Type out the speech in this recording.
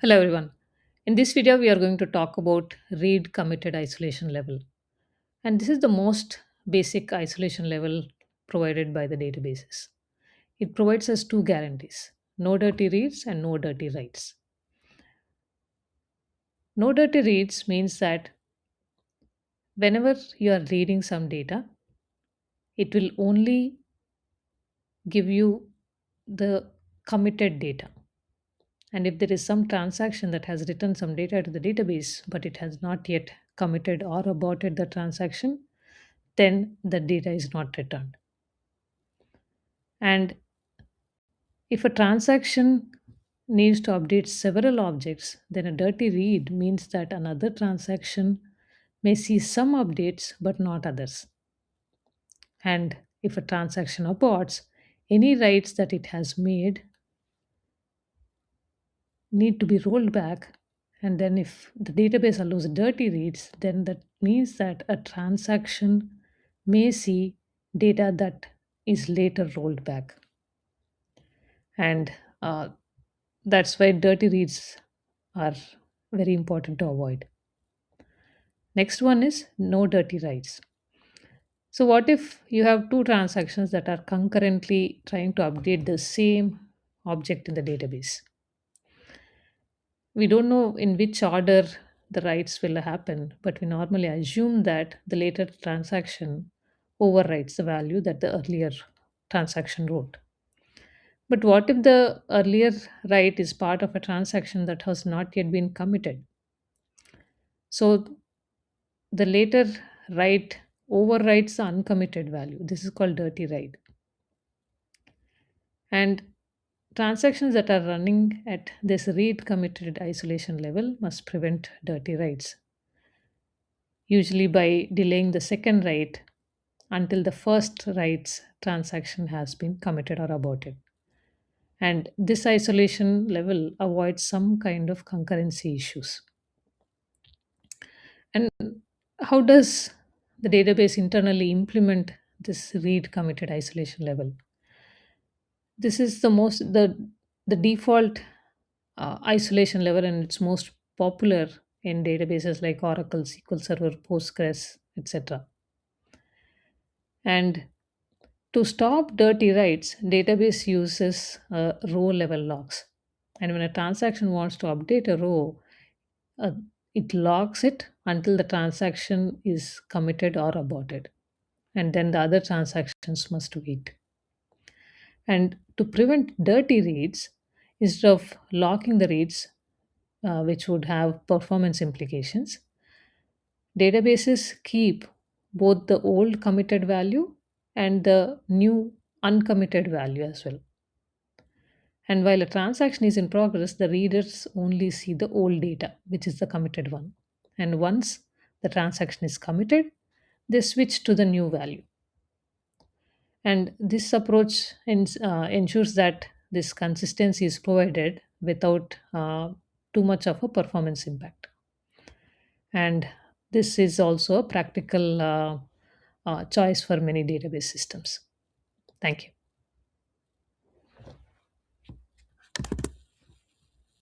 Hello everyone. In this video, we are going to talk about read committed isolation level. And this is the most basic isolation level provided by the databases. It provides us two guarantees: no dirty reads and no dirty writes. No dirty reads means that whenever you are reading some data, it will only give you the committed data. And if there is some transaction that has written some data to the database, but it has not yet committed or aborted the transaction, then the data is not returned. And if a transaction needs to update several objects, then a dirty read means that another transaction may see some updates but not others. And if a transaction aborts, any writes that it has made need to be rolled back. And then if the database allows dirty reads, then that means that a transaction may see data that is later rolled back. And that's why dirty reads are very important to avoid. Next one is no dirty writes. So what if you have two transactions that are concurrently trying to update the same object in the database? We don't know in which order the writes will happen, but we normally assume that the later transaction overwrites the value that the earlier transaction wrote. But what if the earlier write is part of a transaction that has not yet been committed? So the later write overwrites the uncommitted value. This is called dirty write. And transactions that are running at this read committed isolation level must prevent dirty writes, usually by delaying the second write until the first write's transaction has been committed or aborted. And this isolation level avoids some kind of concurrency issues. And how does the database internally implement this read committed isolation level? This is the default isolation level, and it's most popular in databases like Oracle, SQL Server, Postgres, etc. And to stop dirty writes, database uses row level locks. And when a transaction wants to update a row, uh, it locks it until the transaction is committed or aborted. And then the other transactions must wait. And to prevent dirty reads, instead of locking the reads, which would have performance implications, databases keep both the old committed value and the new uncommitted value as well. And while a transaction is in progress, the readers only see the old data, which is the committed one. And once the transaction is committed, they switch to the new value. And this approach ensures that this consistency is provided without too much of a performance impact. And this is also a practical choice for many database systems. Thank you.